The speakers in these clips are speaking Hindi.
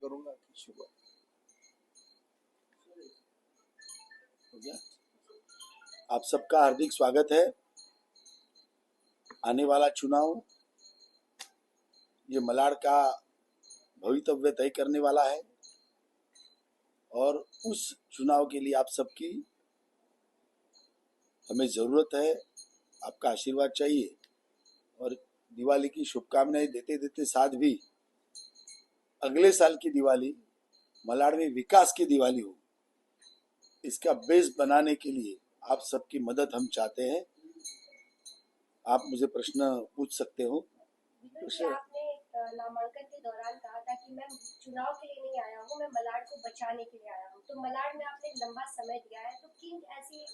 करूंगा कि शुभ हो गया। आप सबका हार्दिक स्वागत है। आने वाला चुनाव ये मलाड का भवितव्य तय करने वाला है और उस चुनाव के लिए आप सबकी हमें जरूरत है। आपका आशीर्वाद चाहिए और दिवाली की शुभकामनाएं देते देते साथ भी अगले साल की दिवाली मलाड में विकास की दिवाली हो, इसका बेस बनाने के लिए आप सबकी मदद हम चाहते हैं। आप मुझे प्रश्न पूछ सकते हो। आपने नामांकन के दौरान कहा था कि मैं चुनाव के लिए नहीं आया हूँ, मैं मलाड को बचाने के लिए आया हूँ। तो मलाड में आपने लंबा समय दिया है, तो किन ऐसी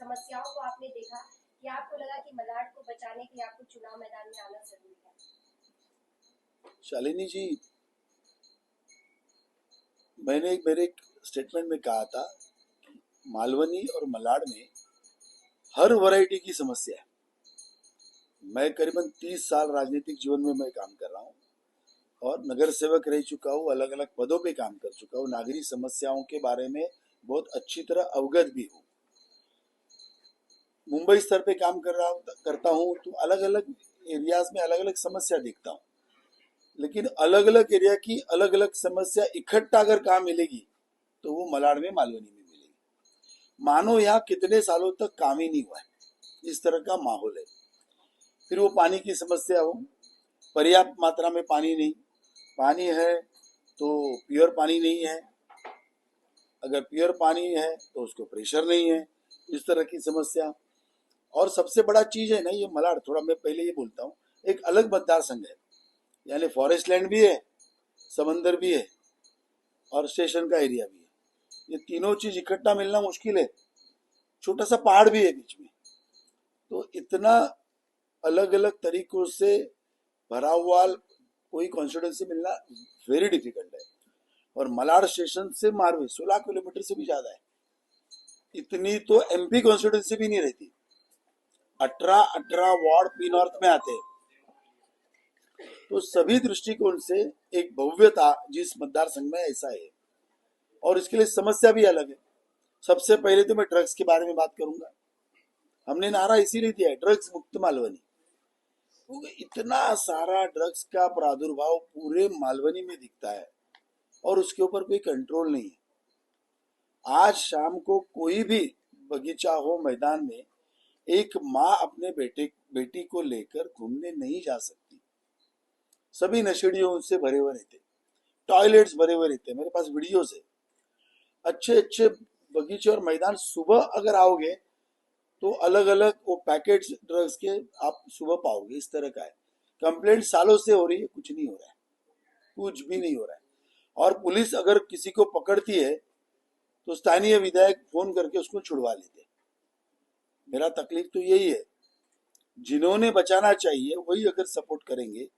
समस्याओं को आपने देखा कि आपको लगा कि मलाड को बचाने के लिए आपको चुनाव मैदान में आना जरूरी है? शालिनी जी, मैंने मेरे एक स्टेटमेंट में कहा था मालवनी और मलाड में हर वैरायटी की समस्या है। मैं करीबन 30 साल राजनीतिक जीवन में मैं काम कर रहा हूँ और नगर सेवक रह चुका हूँ, अलग अलग पदों पे काम कर चुका हूँ, नागरिक समस्याओं के बारे में बहुत अच्छी तरह अवगत भी हूँ। मुंबई स्तर पे काम करता हूँ तो अलग अलग एरियाज में अलग अलग समस्या देखता हूँ, लेकिन अलग अलग एरिया की अलग अलग समस्या इकट्ठा अगर कहाँ मिलेगी तो वो मलाड में मालवनी में मिलेगी। मानो यहाँ कितने सालों तक काम ही नहीं हुआ है, इस तरह का माहौल है। फिर वो पानी की समस्या हो, पर्याप्त मात्रा में पानी नहीं, पानी है तो प्योर पानी नहीं है, अगर प्योर पानी है तो उसको प्रेशर नहीं है, इस तरह की समस्या। और सबसे बड़ा चीज है ना ये मलाड, थोड़ा मैं पहले ये बोलता हूँ, एक अलग मतदार संघ है, यानी फॉरेस्ट लैंड भी है, समंदर भी है और स्टेशन का एरिया भी है। ये तीनों चीज इकट्ठा मिलना मुश्किल है। छोटा सा पहाड़ भी है बीच में, तो इतना अलग अलग तरीकों से भरा हुआ कोई कॉन्स्टिट्यूंसी मिलना वेरी डिफिकल्ट है। और मलाड स्टेशन से मारवे 16 किलोमीटर से भी ज्यादा है। इतनी तो एमपी कॉन्स्टिट्यूंसी भी नहीं रहती। 18 वार्ड पी नॉर्थ में आते हैं, तो सभी दृष्टिकोण से एक भव्यता जिस मतदार संघ में ऐसा है। और इसके लिए समस्या भी अलग है। सबसे पहले तो मैं ड्रग्स के बारे में बात करूंगा। हमने नारा इसीलिए दिया है, ड्रग्स मुक्त मालवनी। इतना सारा ड्रग्स का प्रादुर्भाव पूरे मालवनी में दिखता है और उसके ऊपर कोई कंट्रोल नहीं है। आज शाम को कोई भी बगीचा हो, मैदान में एक माँ अपने बेटी को लेकर घूमने नहीं जा सकती। सभी नशेड़ियों से भरे हुए रहते, टॉयलेट्स भरे हुए रहते। मेरे पास वीडियोस है। अच्छे अच्छे बगीचे और मैदान, सुबह अगर आओगे तो अलग अलग वो पैकेट्स ड्रग्स के आप सुबह पाओगे। इस तरह का है। कंप्लेंट सालों से हो रही है, कुछ नहीं हो रहा है, कुछ भी नहीं हो रहा है। और पुलिस अगर किसी को पकड़ती है तो स्थानीय विधायक फोन करके उसको छुड़वा लेते। मेरा तकलीफ तो यही है, जिन्होंने बचाना चाहिए वही अगर सपोर्ट करेंगे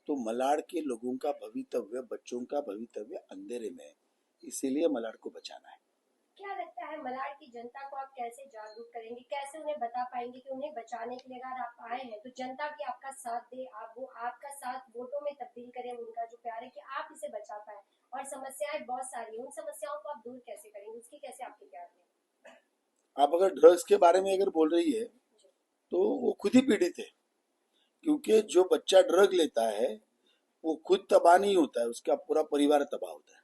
तो मलाड के लोगों का भवितव्य, बच्चों का भवितव्य अंधेरे में है। इसीलिए मलाड को बचाना है। क्या लगता है मलाड की जनता को आप कैसे जागरूक करेंगे, कैसे उन्हें बता पाएंगे कि उन्हें बचाने के लिए अगर आप आए हैं तो जनता की आपका साथ दे, आप वो आपका साथ वोटों में तब्दील करें, उनका जो प्यार है कि आप इसे बचा पाए। और समस्याएं बहुत सारी हैं, उन समस्याओं को आप दूर कैसे करेंगे, उसकी कैसे आपकी प्यार है? आप अगर ड्रग्स के बारे में अगर बोल रही है तो वो खुद ही पीड़ित है, क्योंकि जो बच्चा ड्रग लेता है वो खुद तबाह नहीं होता है, उसका पूरा परिवार तबाह होता है।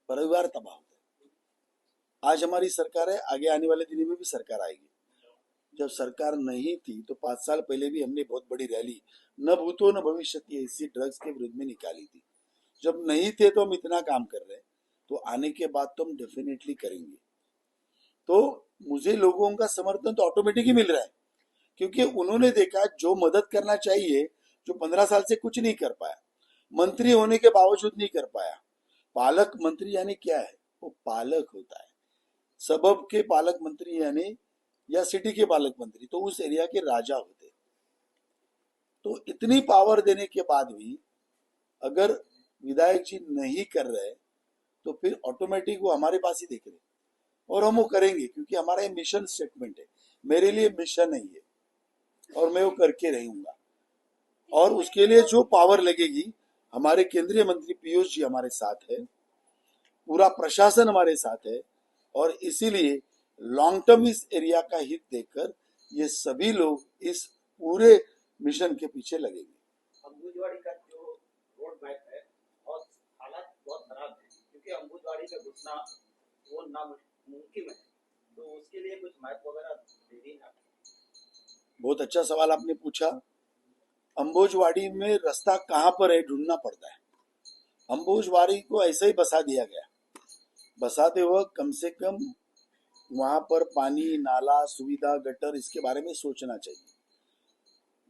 परिवार तबाह होता है। आज हमारी सरकार है, आगे आने वाले दिनों में भी सरकार आएगी। जब सरकार नहीं थी तो 5 साल पहले भी हमने बहुत बड़ी रैली न भूतो न भविष्य की ऐसी ड्रग्स के विरुद्ध में निकाली थी। जब नहीं थे तो हम इतना काम कर रहे हैं, तो आने के बाद तो हम डेफिनेटली करेंगे। तो मुझे लोगों का समर्थन तो ऑटोमेटिक ही मिल रहा है, क्योंकि उन्होंने देखा जो मदद करना चाहिए, जो 15 साल से कुछ नहीं कर पाया, मंत्री होने के बावजूद नहीं कर पाया। पालक मंत्री यानी क्या है? वो पालक होता है, सबब के पालक मंत्री यानी, या सिटी के पालक मंत्री तो उस एरिया के राजा होते। तो इतनी पावर देने के बाद भी अगर विधायक जी नहीं कर रहे तो फिर ऑटोमेटिक वो हमारे पास ही देख रहे, और हम वो करेंगे, क्योंकि हमारा ये मिशन स्टेटमेंट है। मेरे लिए मिशन है ये, और मैं वो करके रहूंगा। और उसके लिए जो पावर लगेगी हमारे केंद्रीय मंत्री पीयूष जी हमारे साथ है, पूरा प्रशासन हमारे साथ है, और इसीलिए लॉन्ग टर्म इस एरिया का हित देखकर ये सभी लोग इस पूरे मिशन के पीछे लगेंगे। अंबुजवाड़ी का जो रोड मैप है और हालात बहुत खराब है, क्योंकि अंबुजवाड़ी में घुसना वो नामुमकिन है, तो उसके लिए कुछ मैप वगैरह दे दी ना। बहुत अच्छा सवाल आपने पूछा। अंबुजवाड़ी में रास्ता कहाँ पर है ढूंढना पड़ता है। अंबुजवाड़ी को ऐसे ही बसा दिया गया, बसाते वक्त कम से कम वहां पर पानी, नाला, सुविधा, गटर, इसके बारे में सोचना चाहिए।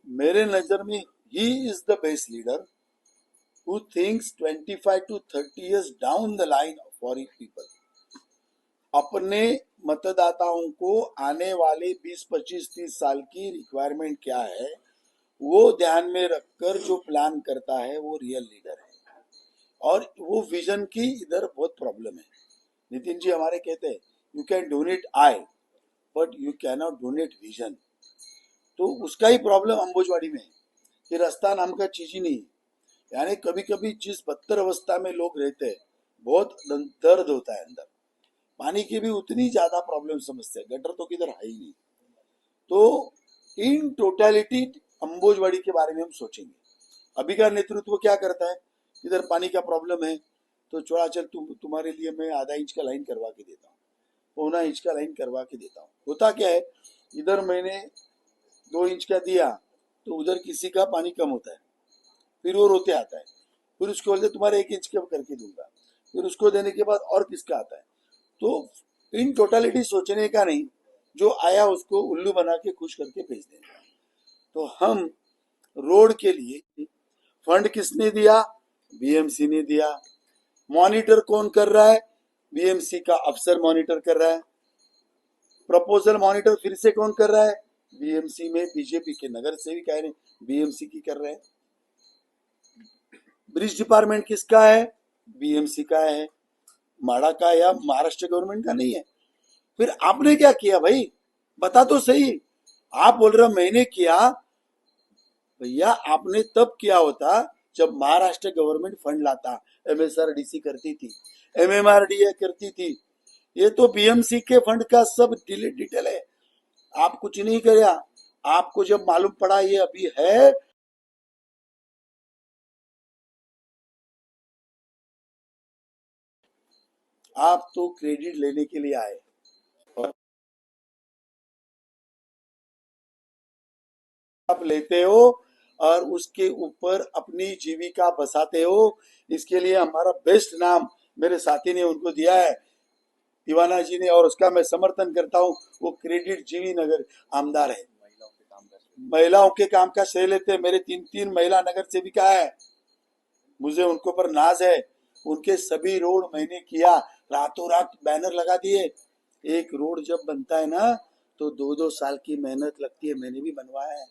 मेरे नजर में he is the best leader who thinks 25 to 30 years down the line for his people. अपने मतदाताओं को आने वाले 20, 25, 30 साल की रिक्वायरमेंट क्या है वो ध्यान में रखकर जो प्लान करता है वो रियल लीडर है। और वो विजन की इधर बहुत प्रॉब्लम है। नितिन जी हमारे कहते हैं you can donate I but you can not donate vision. तो उसका ही प्रॉब्लम अंबुजवाड़ी में है कि रास्ता नाम का चीज ही नहीं। यानी कभी कभी जिस बदतर अवस्था में लोग रहते हैं बहुत दर्द होता है अंदर। पानी की भी उतनी ज्यादा प्रॉब्लम समझते हैं, गटर तो किधर है ही नहीं। तो इन टोटलिटी अंबुजवाड़ी के बारे में हम सोचेंगे। अभी का नेतृत्व क्या करता है, इधर पानी का प्रॉब्लम है तो छोड़ा चल तुम्हारे लिए मैं आधा इंच का लाइन करवा के देता हूँ, पौना इंच का लाइन करवा के देता हूँ। होता क्या है, इधर मैंने 2 इंच का दिया तो उधर किसी का पानी कम होता है, फिर वो रोते आता है, फिर उसको बोलते तुम्हारे 1 इंच का करके दूंगा, फिर उसको देने के बाद और किसका आता है। तो इन टोटलिटी सोचने का नहीं, जो आया उसको उल्लू बना के खुश करके भेज देना। तो हम रोड के लिए फंड किसने दिया, बीएमसी ने दिया। मॉनिटर कौन कर रहा है, बीएमसी का अफसर मॉनिटर कर रहा है। प्रपोजल मॉनिटर फिर से कौन कर रहा है, बीएमसी में बीजेपी के नगर सेविक आए बीएमसी की कर रहे हैं। ब्रिज डिपार्टमेंट किसका है, बीएमसी का है, माड़ा का या महाराष्ट्र गवर्नमेंट का नहीं है। फिर आपने क्या किया भाई, बता तो सही। आप बोल रहे मैंने किया, भैया आपने तब किया होता जब महाराष्ट्र गवर्नमेंट फंड लाता, एमएसआरडीसी करती थी, एमएमआरडीए करती थी। ये तो बीएमसी के फंड का सब डिटेल है। आप कुछ नहीं किया, आपको जब मालूम पड़ा ये अभी है, आप तो क्रेडिट लेने के लिए आए और आप लेते हो और उसके ऊपर अपनी जीविका बसाते हो। इसके लिए हमारा बेस्ट नाम मेरे साथी ने उनको दिया है, दीवाना जी ने, और उसका मैं समर्थन करता हूँ। वो क्रेडिट जीवी नगर आमदार है, महिलाओं के काम का श्रेय लेते हैं। मेरे 3 महिला नगर सेविका है, मुझे उनको पर नाज है। उनके सभी रोड मैंने किया, रातों रात बैनर लगा दिए। एक रोड जब बनता है ना तो 2-2 साल की मेहनत लगती है, मैंने भी बनवाया है,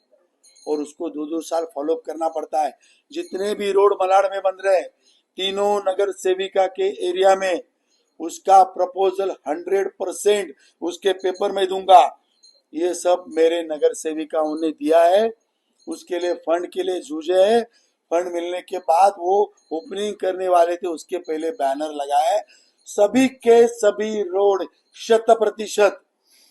और उसको 2-2 साल फॉलोअप करना पड़ता है। जितने भी रोड मलाड में बन रहे हैं, तीनों नगर सेविका के एरिया में उसका प्रपोजल 100% उसके पेपर में दूंगा। ये सब मेरे नगर सेविकाओं ने दिया है, उसके लिए फंड के लिए जूझे है। फंड मिलने के बाद वो ओपनिंग करने वाले थे, उसके पहले बैनर लगाए। सभी के सभी रोड 100%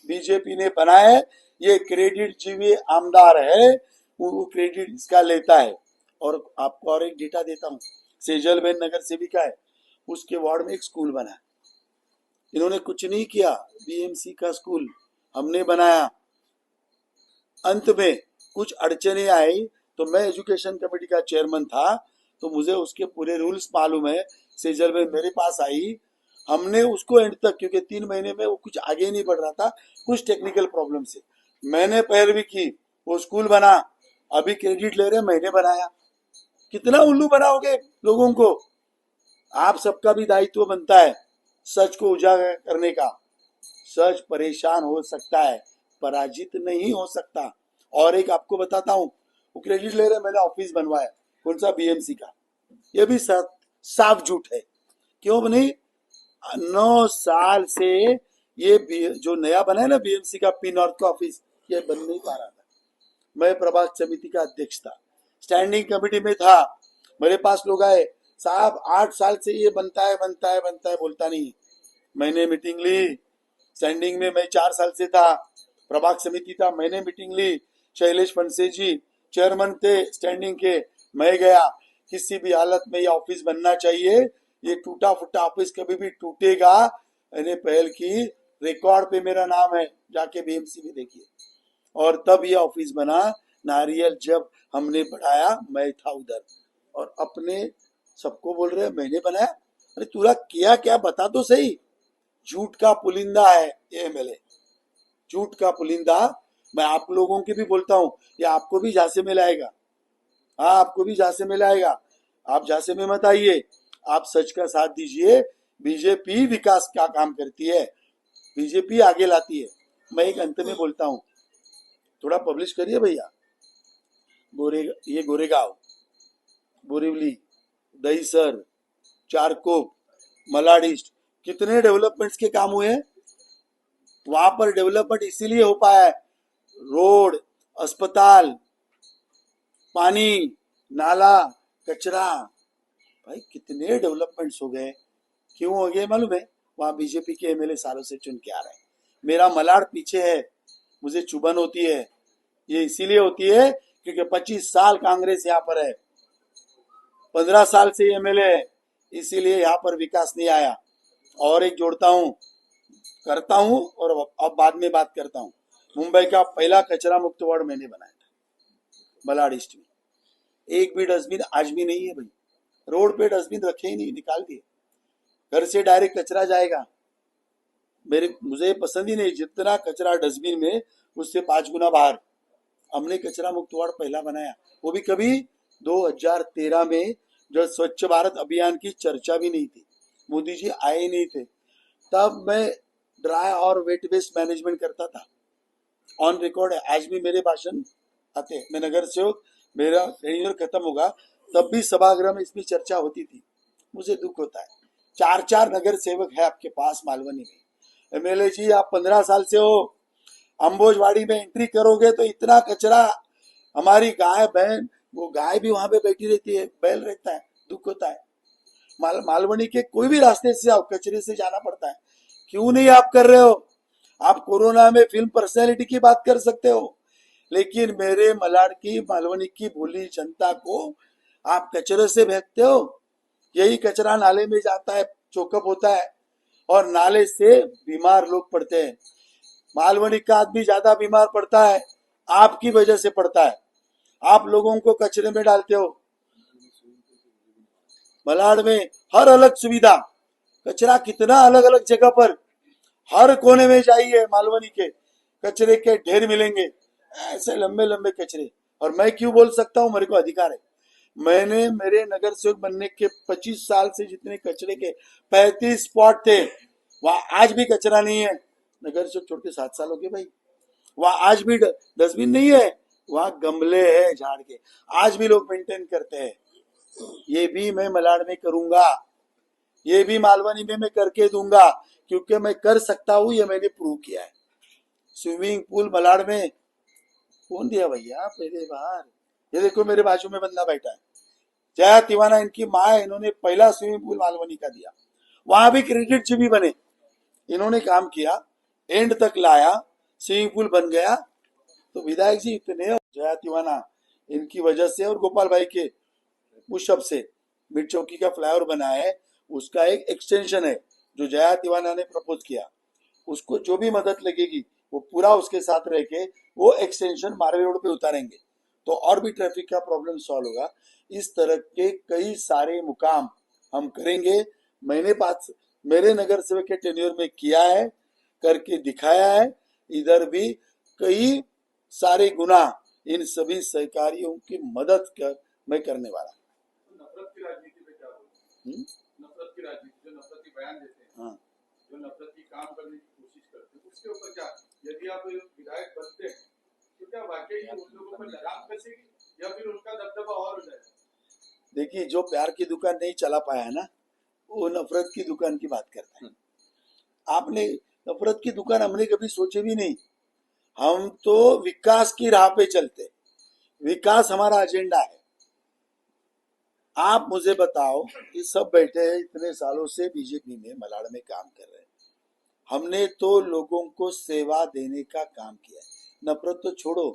बीजेपी ने बनाए। ये क्रेडिट जीवी आमदार है, वो क्रेडिट इसका लेता है। और आपको और एक डेटा देता हूँ, सेजल बेन नगर सेविका है, उसके वार्ड में एक स्कूल बना है। इन्होंने कुछ नहीं किया, बीएमसी का स्कूल हमने बनाया। अंत में कुछ अड़चने आई तो मैं एजुकेशन कमेटी का चेयरमैन था, तो मुझे उसके पूरे रूल्स मालूम है। सेजल में मेरे पास आई, हमने उसको एंड तक, क्योंकि 3 महीने में वो कुछ आगे नहीं बढ़ रहा था, कुछ टेक्निकल प्रॉब्लम से मैंने पैरवी की, वो स्कूल बना। अभी क्रेडिट ले रहे, मैंने बनाया। कितना उल्लू बनाओगे लोगों को। आप सबका भी दायित्व बनता है सच को उजागर करने का। सच परेशान हो सकता है, पराजित नहीं हो सकता। और एक आपको बताता हूँ, वो क्रेडिट ले रहे मैंने ऑफिस बनवाया, कौन सा, बीएमसी का। ये भी साफ झूठ है। क्यों बनी, 9 साल से ये जो नया बना है ना बीएमसी का पी नॉर्थ का ऑफिस, ये बन नहीं पा रहा था। मैं प्रभाग समिति का अध्यक्ष था, स्टैंडिंग कमेटी में था, मेरे पास लोग आए, साहब 8 साल से ये बनता है बोलता नहीं। मैंने मीटिंग ली, स्टैंडिंग में मैं 4 साल से था, प्रभाग समिति था, मैंने मीटिंग ली, शैलेश फनसे जी चेयरमैन थे स्टैंडिंग के, मैं गया, किसी भी हालत में ये ऑफिस बनना चाहिए, ये टूटा फूटा ऑफिस कभी भी टूटेगा, मैंने पहल की, रिकॉर्ड पे मेरा नाम है, जाके बीएमसी में देखिए। और तब ये ऑफिस बना। नारियल जब हमने बढ़ाया मैं था उधर, और अपने सबको बोल रहे मैंने बनाया। अरे तूरा किया क्या बता तो सही। झूठ का पुलिंदा है ये एमएलए, झूठ का पुलिंदा। मैं आप लोगों की भी बोलता हूँ, ये आपको भी झांसे में लाएगा। हाँ, आपको भी झांसे में लाएगा। आप झांसे में मत आइए, आप सच का साथ दीजिए। बीजेपी विकास का काम करती है, बीजेपी आगे लाती है। मैं एक अंत में बोलता हूँ, थोड़ा पब्लिश करिए भैया। ये गोरेगांव, बोरीवली, दहीसर, चारकोप, मलाड ईस्ट, कितने डेवलपमेंट्स के काम हुए हैं। वहां पर डेवलपमेंट इसीलिए हो पाया है, रोड, अस्पताल, पानी, नाला, कचरा, भाई कितने डेवलपमेंट्स हो गए। क्यों हो गए मालूम है? वहां बीजेपी के एमएलए सालों से चुन के आ रहे हैं। मेरा मलाड पीछे है, मुझे चुभन होती है। ये इसीलिए होती है क्योंकि 25 साल कांग्रेस यहाँ पर है, 15 साल से एमएलए है, इसीलिए यहाँ पर विकास नहीं आया। और एक जोड़ता हूँ, करता हूँ और अब बाद में बात करता हूँ। मुंबई का पहला कचरा मुक्त वार्ड मैंने बनाया था मलाड ईस्ट में। एक भी डस्टबिन आज भी नहीं है भाई, रोड पे डस्टबिन रखे ही नहीं, निकाल दिए। घर से डायरेक्ट कचरा जाएगा, मुझे पसंद ही नहीं। जितना कचरा डस्टबिन में उससे 5 गुना बाहर। हमने कचरा मुक्त वार्ड पहला बनाया, वो भी कभी 2013 में, जब स्वच्छ भारत अभियान की चर्चा भी नहीं थी, मोदी जी आए ही नहीं थे, तब मैं ड्राई और वेट वेस्ट मैनेजमेंट करता था। ऑन रिकॉर्ड है, आज भी मेरे भाषण आते हैं। मैं नगर सेवक, मेरा टेन्योर खत्म होगा तब भी सभागृह में इसकी चर्चा होती थी। मुझे दुख होता है, 4 नगर सेवक है आपके पास मालवनी में। एमएलए जी आप 15 साल से हो, अंबोजवाड़ी में एंट्री करोगे तो इतना कचरा, हमारी गाय बहन, वो गाय भी वहां पे बैठी रहती है, बैल रहता है, दुख होता है। मालवनी के कोई भी रास्ते से आओ, कचरे से जाना पड़ता है। क्यों नहीं आप कर रहे हो? आप कोरोना में फिल्म पर्सनैलिटी की बात कर सकते हो, लेकिन मेरे मलाड की, मालवनी की भोली जनता को आप कचरे से भेजते हो। यही कचरा नाले में जाता है, चोकअप होता है, और नाले से बीमार लोग पड़ते हैं। मालवनी का आदमी ज्यादा बीमार पड़ता है, आपकी वजह से पड़ता है। आप लोगों को कचरे में डालते हो। मलाड में हर अलग सुविधा, कचरा कितना अलग अलग जगह पर, हर कोने में जाइए मालवनी के कचरे के ढेर मिलेंगे, ऐसे लंबे लंबे कचरे। और मैं क्यों बोल सकता हूँ, मेरे को अधिकार है। मैंने मेरे नगर सेवक बनने के 25 साल से जितने कचरे के 35 स्पॉट थे, वहां आज भी कचरा नहीं है। नगर सेवक छोड़ के 7 साल हो गए भाई, वहां आज भी डस्टबिन नहीं है, वहां गमले है झाड़ के, आज भी लोग मेंटेन करते हैं। ये भी मैं मलाड में करूंगा, ये भी मालवनी में मैं करके दूंगा, क्योंकि मैं कर सकता हूँ, ये मैंने प्रूव किया है। स्विमिंग पूल मलाड में कौन दिया भैया पहले बार? ये देखो मेरे बाजू में बंदा बैठा है, जया तिवाना इनकी माँ है, इन्होंने पहला स्विमिंग पूल मालवनी का दिया। वहां भी क्रिकेट जी बने, इन्होंने काम किया, एंड तक लाया, स्विमिंग पूल बन गया। तो विधायक जी इतने, जया तिवाना इनकी वजह से, और गोपाल भाई के पुशअप से मिड चौकी का फ्लाईओवर बना है, उसका एक एक्सटेंशन है जो जया तिवाना ने प्रपोज किया। उसको जो भी मदद लगेगी वो पूरा उसके साथ रह के वो एक्सटेंशन मारवे रोड पे उतारेंगे, तो और भी ट्रैफिक का प्रॉब्लम सॉल्व होगा। इस तरह के कई सारे मुकाम हम करेंगे। मैंने पास मेरे नगर सेवक के टेन्योर में किया है, करके दिखाया है। इधर भी कई सारे गुना इन सभी सहकारियों की मदद कर मैं करने वाला। नफरत की राजनीति पे क्या बोलते हैं? नफरत की राजनीति, जो नफरती बयान देते हैं, हाँ, जो नफरती काम करने की कोशिश करते हैं, उसके ऊपर क्या, यदि आप विधायक बनते हैं तो क्या वाकई उन लोगों पर लगाम कसेगी या फिर उनका दबदबा और हो जाएगा? देखिए, जो प्यार की दुकान नहीं चला पाया है ना, वो नफरत की दुकान की बात करता है। आपने नफरत की दुकान हमने कभी सोचे भी नहीं। हम तो विकास की राह पे चलते, विकास हमारा एजेंडा है। आप मुझे बताओ, ये सब बैठे हैं इतने सालों से बीजेपी में मलाड में काम कर रहे हैं। हमने तो लोगों को सेवा देने का काम किया है। नफरत तो छोड़ो,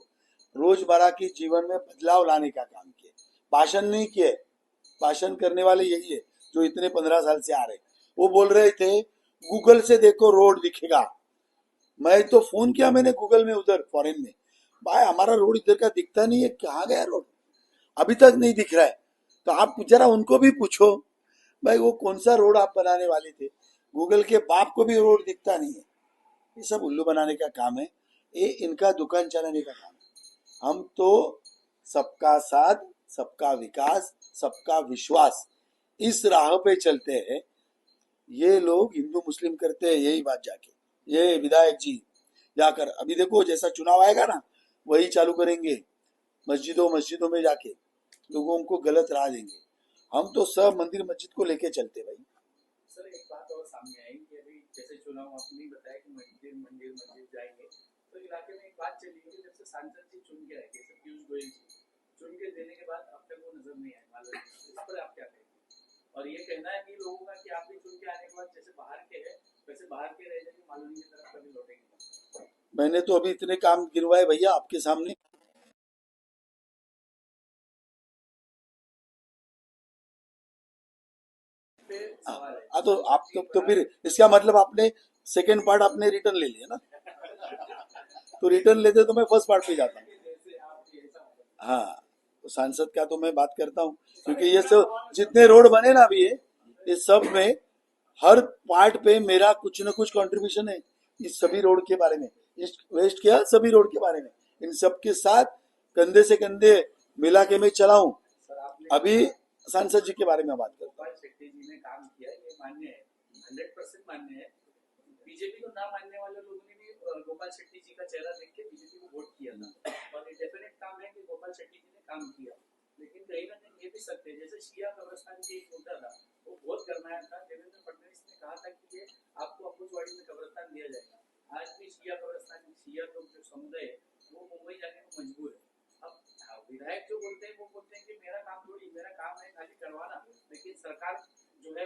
रोजमर्रा के जीवन में बदलाव लाने का काम किया। भाषण नहीं किए, भाषण करने वाले यही है जो इतने 15 साल से आ रहे। वो बोल रहे थे गूगल से देखो रोड दिखेगा। मैं तो फोन किया मैंने गूगल में उधर फॉरेन में, भाई हमारा रोड इधर का दिखता नहीं है, कहाँ गया रोड, अभी तक नहीं दिख रहा है। तो आप जरा उनको भी पूछो भाई वो कौन सा रोड आप बनाने वाले थे, गूगल के बाप को भी रोड दिखता नहीं है। ये सब उल्लू बनाने का काम है, ये इनका दुकान चलाने का काम है। हम तो सबका साथ, सबका विकास, सबका विश्वास, इस राह पे चलते हैं। ये लोग हिंदू मुस्लिम करते हैं यही बात जाके, ये विधायक जी जाकर अभी देखो जैसा चुनाव आएगा ना वही चालू करेंगे, मस्जिदों मस्जिदों में जाके लोगों को गलत राह देंगे। हम तो सब मंदिर मस्जिद को लेके चलते भाई। सर एक बात और सामने आई कि अभी जैसे चुनाव आपने बताया कि मंदिर मंदिर मस्जिद जाएंगे, तो इलाके में एक बात चली है कि जब से सांसद जी चुन के आए सर पीयूष गोयल जी चुन के देने के बाद अब तक वो नजर नहीं आए मालूम, इस पर आप क्या कहेंगे? और ये कहना है कि लोगों का कि आप भी चुन के आने के बाद जैसे बाहर के है वैसे बाहर के रह जाएंगे, मालूम की तरफ कभी लौटेंगे। मैंने तो अभी इतने काम गिनवाए भैया आपके सामने। सवाल है तो आप तो फिर इसका मतलब आपने सेकंड पार्ट आपने रिटर्न ले लिया ना, तो रिटर्न लेते तो मैं फर्स्ट पार्ट पे जाता हूँ। जैसे आप ये ऐसा हाँ, तो सांसद का तो मैं बात करता हूँ क्योंकि ये सब जितने रोड बने ना अभी ये सब में हर पार्ट पे मेरा कुछ न कुछ कंट्रीब्यूशन है। इस सभी रोड के बारे में, ईस्ट वेस्ट के सभी रोड के बारे में, इन सब के साथ कंधे से कंधे मिला के मैं चलाऊं। सर आपने अभी सांसद जी के बारे में बात करता हूँ। गोपाल शेट्टी जी ने काम किया, ये मान्य है, 100% मान्य है। बीजेपी को ना मानने वाले लोगों ने भी गोपाल शेट्टी जी का चेहरा देख के बीजेपी को वोट किया था, और ये डेफिनेट काम है कि गोपाल शेट्टी जी ने काम किया। लेकिन कहीं ना कहीं ये भी सत्य है, जैसे शिया कब्रिस्तान की एक मुद्दा था वो बहुत गरमाया था, देवेंद्र फडणवीस ने कहा था कि ये आपको अम्बुजवाड़ी में कब्रिस्तान दिया जाएगा। आज भी शिया कब्रिस्तान शिया लोग जो समुदाय है वो मुंबई जाने को मजबूर है। अब विधायक जो बोलते हैं वो बोलते हैं कि मेरा काम थोड़ी, मेरा काम है खाली करवाना, लेकिन सरकार जो है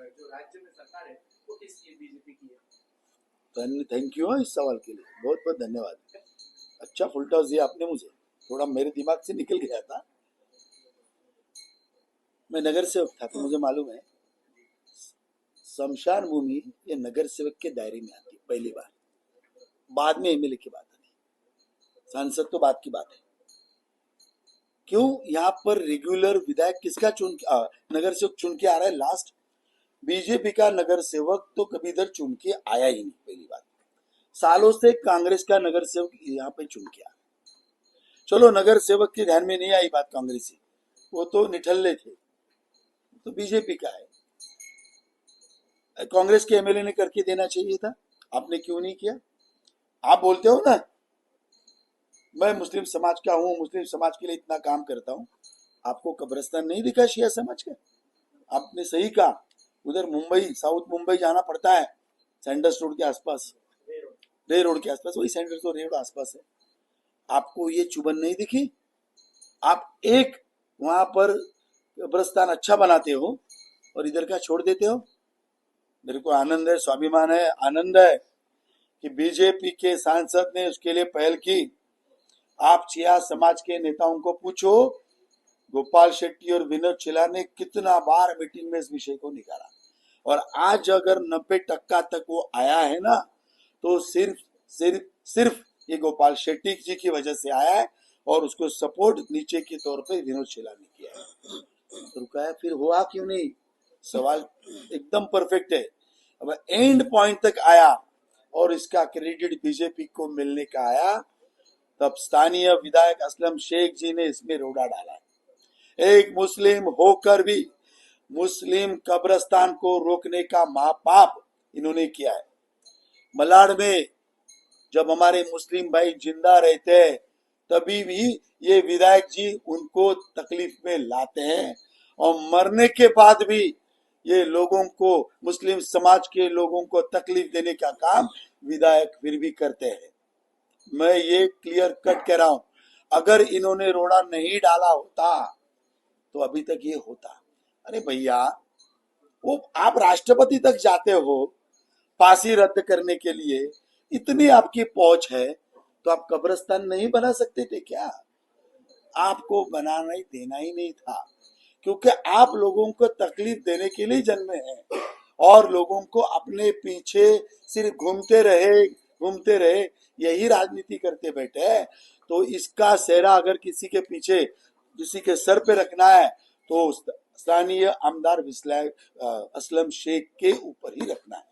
जो राज्य में सरकार है वो किस लिए बीजेपी की है। थैंक यू इस सवाल के लिए, बहुत बहुत धन्यवाद। अच्छा फुल टॉस दिया आपने मुझे, थोड़ा मेरे दिमाग से निकल गया था। मैं नगर सेवक था तो मुझे मालूम है शमशान भूमि ये नगर सेवक के दायरे में आती है पहली बार, बाद में एमएलए की बात आती, सांसद तो बात की बात है। क्यों यहाँ पर रेगुलर विधायक किसका नगर सेवक चुन के आ रहा है? लास्ट बीजेपी का नगर सेवक तो कभी इधर चुन के आया ही नहीं। पहली बात, सालों से कांग्रेस का नगर सेवक यहाँ पे चुन के आया। चलो नगर सेवक के ध्यान में नहीं आई बात कांग्रेसी, वो तो निठल्ले थे, तो बीजेपी का है। कांग्रेस के एमएलए ने करके देना चाहिए था, आपने क्यों नहीं किया? आप बोलते हो ना मैं मुस्लिम समाज का हूँ, मुस्लिम समाज के लिए इतना काम करता हूँ, आपको कब्रिस्तान नहीं दिखा शिया समाज का? आपने सही कहा, उधर मुंबई साउथ मुंबई जाना पड़ता है, सैंडर्स रोड के आसपास, रे रोड के आसपास, वही सैंडर्स रोड रे रोड आसपास है। आपको ये चुभन नहीं दिखी? आप एक वहां पर कब्रिस्तान अच्छा बनाते हो और इधर का छोड़ देते हो। मेरे को आनंद है, स्वाभिमान है, आनंद है कि बीजेपी के सांसद ने उसके लिए पहल की। आप चिया समाज के नेताओं को पूछो, गोपाल शेट्टी और विनोद चिला ने कितना बार मीटिंग में इस विषय को निकाला, और आज अगर 90% तक वो आया है ना तो सिर्फ सिर्फ सिर्फ ये गोपाल शेट्टी जी की वजह से आया है, और उसको सपोर्ट नीचे के तौर पे विनोद चिला ने किया है। तो रुका है, फिर हुआ क्यों नहीं? सवाल एकदम परफेक्ट है। अब एंड पॉइंट तक आया और इसका क्रेडिट बीजेपी को मिलने का आया, तब स्थानीय विधायक असलम शेख जी ने इसमें रोड़ा डाला। एक मुस्लिम होकर भी मुस्लिम कब्रिस्तान को रोकने का महापाप इन्होंने किया है। मलाड में जब हमारे मुस्लिम भाई जिंदा रहते हैं तभी भी ये विधायक जी उनको तकलीफ में लाते हैं, और मरने के बाद भी ये लोगों को, मुस्लिम समाज के लोगों को तकलीफ देने का काम विधायक फिर भी करते हैं। मैं ये क्लियर कट कह रहा हूं, अगर इन्होंने रोड़ा नहीं डाला होता तो अभी तक ये होता। अरे भैया, वो आप राष्ट्रपति तक जाते हो फांसी रद्द करने के लिए, इतनी आपकी पहुंच है, तो आप कब्रिस्तान नहीं बना सकते थे क्या? आपको बनाना ही देना ही नहीं था, क्योंकि आप लोगों को तकलीफ देने के लिए जन्मे हैं और लोगों को अपने पीछे सिर्फ घूमते रहे, यही राजनीति करते बैठे हैं। तो इसका सेहरा अगर किसी के पीछे, किसी के सर पे रखना है, तो स्थानीय आमदार असलम शेख के ऊपर ही रखना है।